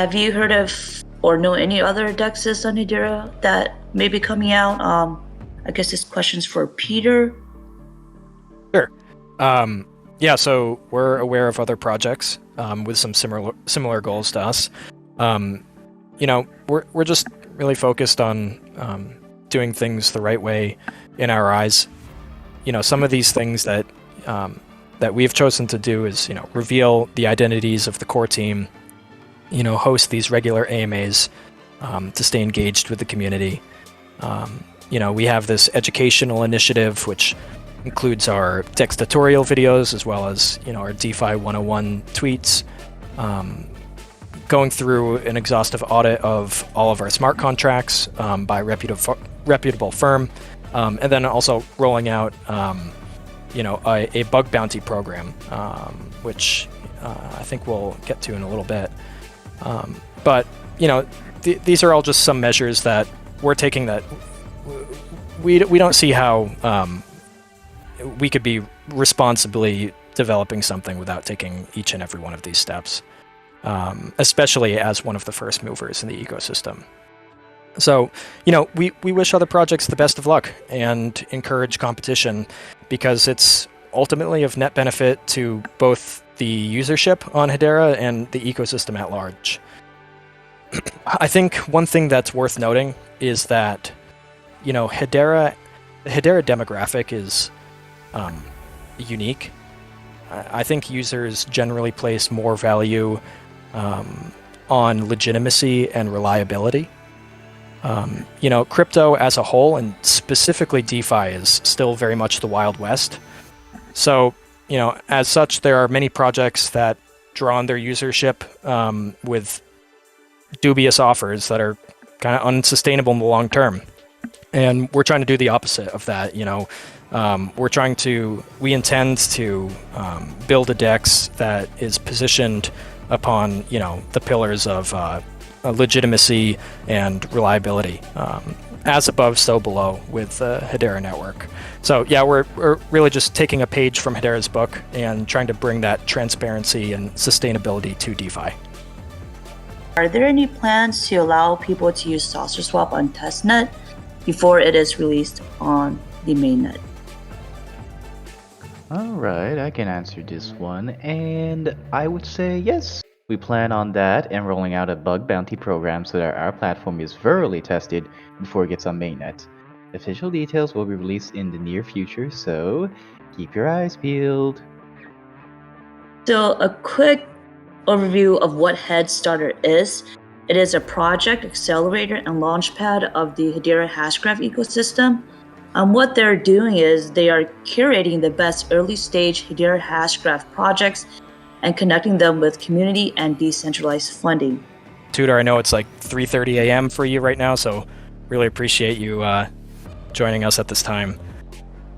have you heard of or know any other DEXs on Hedera that may be coming out? I guess this question's for Peter. Sure. Yeah, so we're aware of other projects with some similar goals to us. We're just really focused on doing things the right way in our eyes. Some of these things that we've chosen to do is, reveal the identities of the core team, host these regular AMAs to stay engaged with the community. We have this educational initiative, which includes our DEX tutorial videos, as well as, our DeFi 101 tweets, going through an exhaustive audit of all of our smart contracts by a reputable firm, and then also rolling out, a bug bounty program, which I think we'll get to in a little bit. But these are all just some measures that we're taking that we don't see how we could be responsibly developing something without taking each and every one of these steps, especially as one of the first movers in the ecosystem. So, we wish other projects the best of luck and encourage competition, because it's ultimately of net benefit to both the usership on Hedera and the ecosystem at large. I think one thing that's worth noting is that, the Hedera demographic is unique. I think users generally place more value on legitimacy and reliability. Crypto as a whole, and specifically DeFi, is still very much the Wild West. So, as such, there are many projects that draw on their usership with dubious offers that are kind of unsustainable in the long term. And we're trying to do the opposite of that. We intend to build a DEX that is positioned upon, the pillars of legitimacy and reliability, as above, so below, with the Hedera network. So yeah, we're really just taking a page from Hedera's book and trying to bring that transparency and sustainability to DeFi. Are there any plans to allow people to use SaucerSwap on testnet before it is released on the mainnet? Alright, I can answer this one, and I would say yes. We plan on that and rolling out a bug bounty program so that our platform is thoroughly tested before it gets on mainnet. Official details will be released in the near future, so keep your eyes peeled. So a quick overview of what Headstarter is. It is a project accelerator and launchpad of the Hedera Hashgraph ecosystem. What they're doing is they are curating the best early stage Hedera Hashgraph projects and connecting them with community and decentralized funding. Tudor, I know it's like 3:30 a.m. for you right now, so really appreciate you joining us at this time.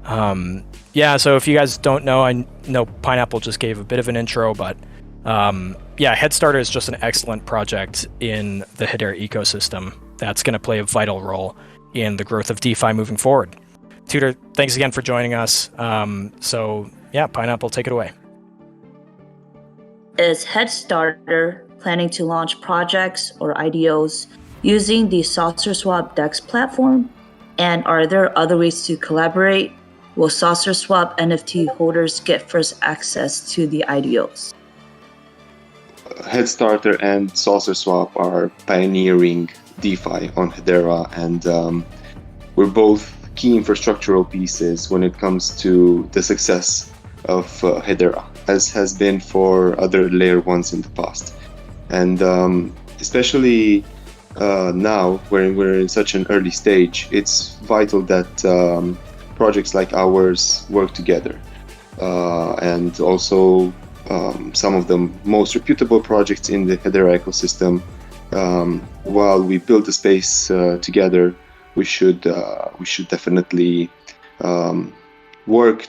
So if you guys don't know, I know Pineapple just gave a bit of an intro, but Headstarter is just an excellent project in the Hedera ecosystem that's going to play a vital role in the growth of DeFi moving forward. Tudor, thanks again for joining us. Pineapple, take it away. Is Headstarter planning to launch projects or IDOs using the SaucerSwap DEX platform? And are there other ways to collaborate? Will SaucerSwap NFT holders get first access to the IDOs? Headstarter and SaucerSwap are pioneering DeFi on Hedera, and we're both key infrastructural pieces when it comes to the success of Hedera, as has been for other layer ones in the past. And especially now, when we're in such an early stage, it's vital that projects like ours work together. And also some of the most reputable projects in the Hedera ecosystem, while we build the space together, we should definitely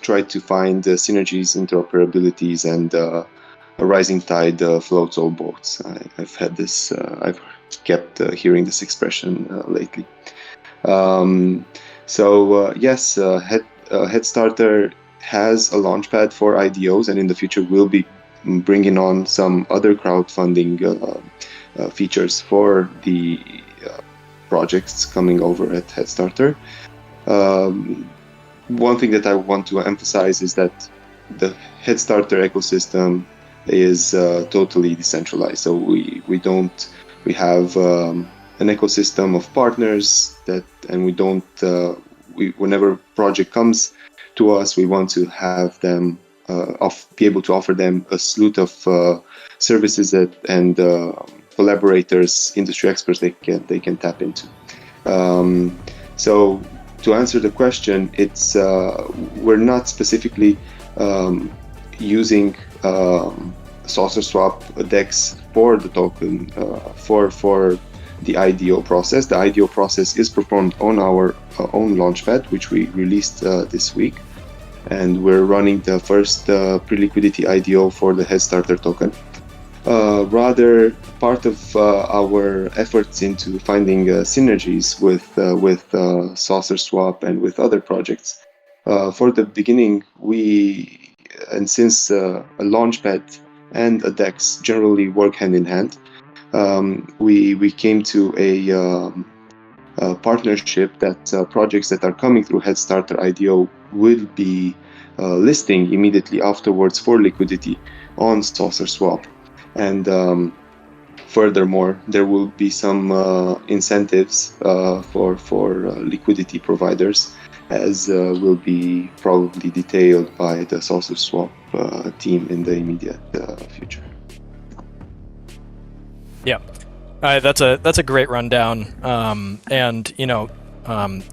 try to find synergies, interoperabilities, and a rising tide floats all boats. I've kept hearing this expression lately. Yes, Headstarter has a launchpad for IDOs, and in the future we'll be bringing on some other crowdfunding features for the projects coming over at Headstarter. One thing that I want to emphasize is that the Headstarter ecosystem is totally decentralized. So we have an ecosystem of partners and whenever project comes to us, we want to have them be able to offer them a slew of services and collaborators, industry experts they can tap into. So to answer the question, it's we're not specifically using SaucerSwap DEX for the token for the IDO process. The IDO process is performed on our own launchpad, which we released this week, and we're running the first pre-liquidity IDO for the Headstarter token. Rather, part of our efforts into finding synergies with SaucerSwap and with other projects. For the beginning, since a launchpad and a DEX generally work hand in hand, we came to a partnership that projects that are coming through Headstarter IDO will be listing immediately afterwards for liquidity on SaucerSwap. And furthermore, there will be some incentives for liquidity providers, as will be probably detailed by the SaucerSwap team in the immediate future. Yeah, that's a great rundown. And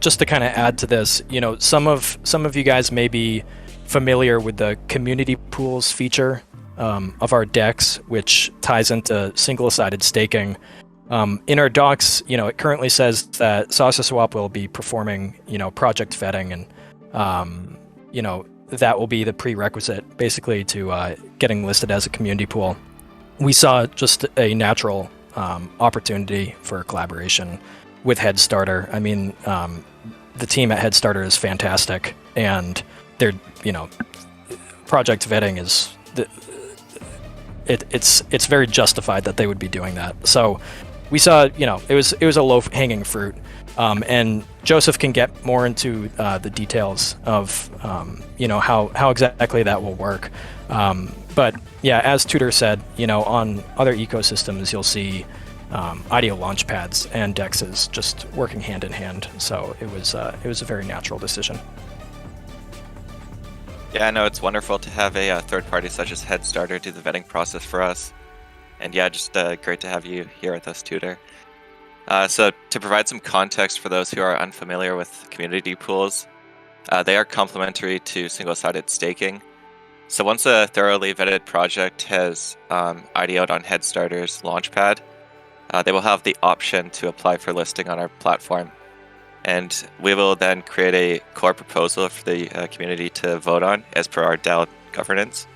just to kind of add to this, some of you guys may be familiar with the community pools feature of our DEX, which ties into single-sided staking. In our docs, it currently says that SaucerSwap will be performing, project vetting, and that will be the prerequisite, basically, to getting listed as a community pool. We saw just a natural opportunity for collaboration with Headstarter. I mean, the team at Headstarter is fantastic, and their, project vetting is it's very justified that they would be doing that. So we saw, it was a low-hanging fruit, and Joseph can get more into the details of, how exactly that will work. But yeah, as Tudor said, on other ecosystems, you'll see IDO launchpads and DEXs just working hand in hand. So it was a very natural decision. Yeah, I know it's wonderful to have a third party such as Headstarter do the vetting process for us. And yeah, just great to have you here with us, Tudor. So to provide some context for those who are unfamiliar with community pools, they are complementary to single-sided staking. So once a thoroughly vetted project has IDO'd on Headstarter's launchpad, they will have the option to apply for listing on our platform. And we will then create a core proposal for the community to vote on as per our DAO governance.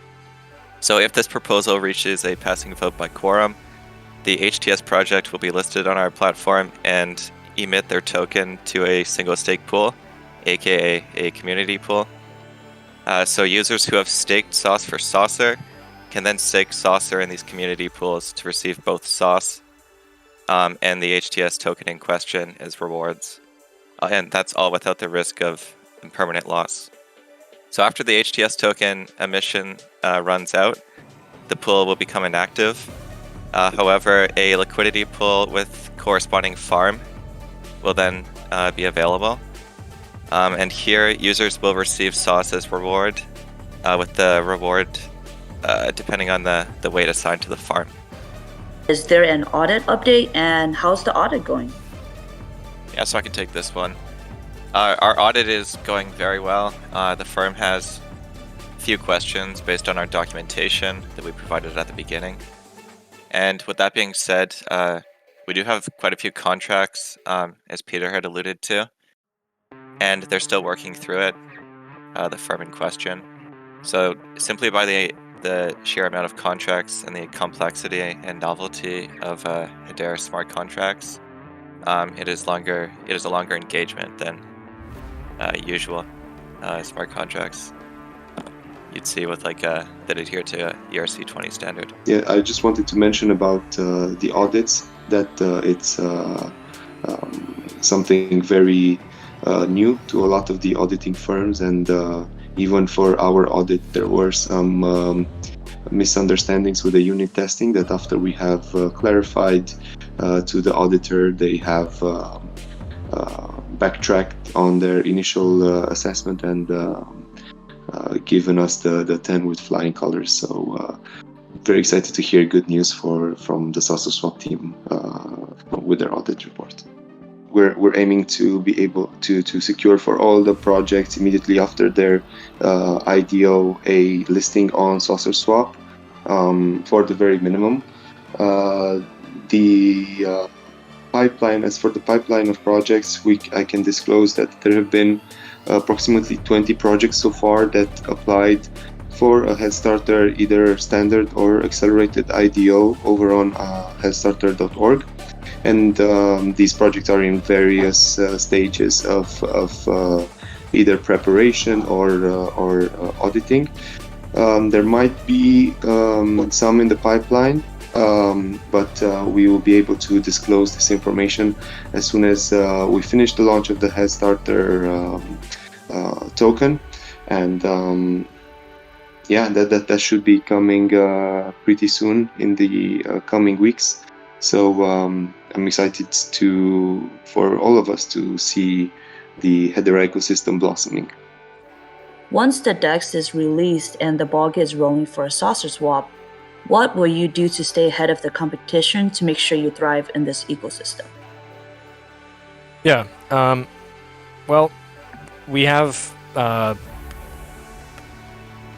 So if this proposal reaches a passing vote by quorum, the HTS project will be listed on our platform and emit their token to a single stake pool, aka a community pool. So users who have staked Sauce for Saucer can then stake Saucer in these community pools to receive both Sauce and the HTS token in question as rewards. And that's all without the risk of permanent loss. So after the HTS token emission runs out, the pool will become inactive. However, a liquidity pool with corresponding farm will then be available. And here, users will receive Sauce as reward, with the reward depending on the weight assigned to the farm. Is there an audit update, and how's the audit going? Yeah, so I can take this one. Our audit is going very well. The firm has a few questions based on our documentation that we provided at the beginning. And with that being said, we do have quite a few contracts, as Peter had alluded to, and they're still working through it, the firm in question. So simply by the sheer amount of contracts and the complexity and novelty of Hedera smart contracts, it is a longer engagement than usual smart contracts. you'd see with like that adhere to ERC 20 standard. Yeah, I just wanted to mention about the audits, that it's something very new to a lot of the auditing firms, and even for our audit there were some misunderstandings with the unit testing that after we have clarified to the auditor, they have backtracked on their initial assessment and given us the 10 with flying colors. So very excited to hear good news from the SaucerSwap team with their audit report. We're aiming to be able to secure for all the projects immediately after their IDO a listing on SaucerSwap for the very minimum. The pipeline, as for the pipeline of projects, I can disclose that there have been approximately 20 projects so far that applied for a Headstarter, either standard or accelerated IDO over on headstarter.org. And these projects are in various stages of either preparation or auditing. There might be some in the pipeline, but we will be able to disclose this information as soon as we finish the launch of the Headstarter token. And yeah, that should be coming pretty soon in the coming weeks. So I'm excited for all of us to see the Hedera ecosystem blossoming. Once the DEX is released and the ball is rolling for SaucerSwap, what will you do to stay ahead of the competition to make sure you thrive in this ecosystem? Yeah, well, we have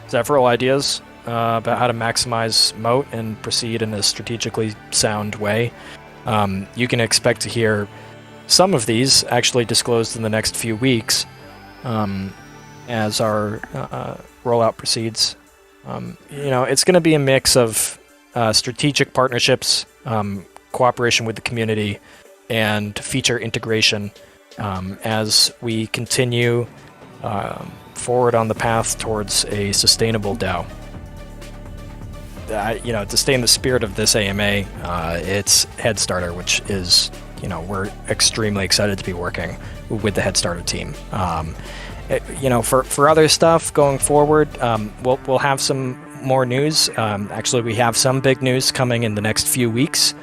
several ideas about how to maximize moat and proceed in a strategically sound way. You can expect to hear some of these actually disclosed in the next few weeks as our rollout proceeds. It's going to be a mix of strategic partnerships, cooperation with the community, and feature integration as we continue forward on the path towards a sustainable DAO. To stay in the spirit of this AMA, it's Headstarter, which is, we're extremely excited to be working with the Headstarter team. For other stuff going forward, we'll have some more news. Actually, we have some big news coming in the next few weeks,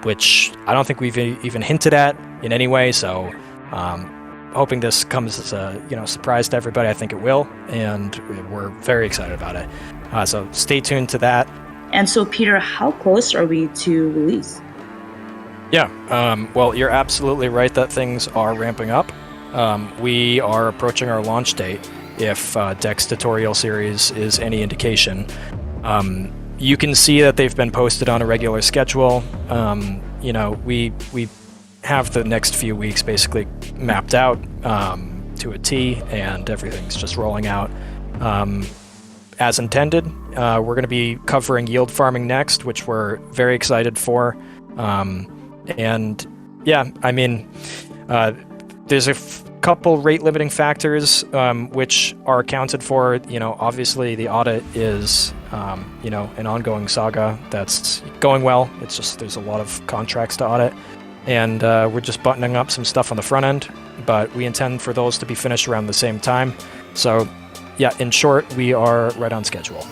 which I don't think we've even hinted at in any way. So, hoping this comes as a surprise to everybody. I think it will, and we're very excited about it. So stay tuned to that. And so, Peter, how close are we to release? Yeah, well, you're absolutely right that things are ramping up. We are approaching our launch date, if DEX tutorial series is any indication. You can see that they've been posted on a regular schedule. We have the next few weeks basically mapped out to a T, and everything's just rolling out as intended. We're going to be covering yield farming next, which we're very excited for. And yeah, I mean, there's a couple rate limiting factors which are accounted for. Obviously the audit is an ongoing saga that's going well. It's just there's a lot of contracts to audit, and we're just buttoning up some stuff on the front end, but we intend for those to be finished around the same time. So yeah, in short, we are right on schedule.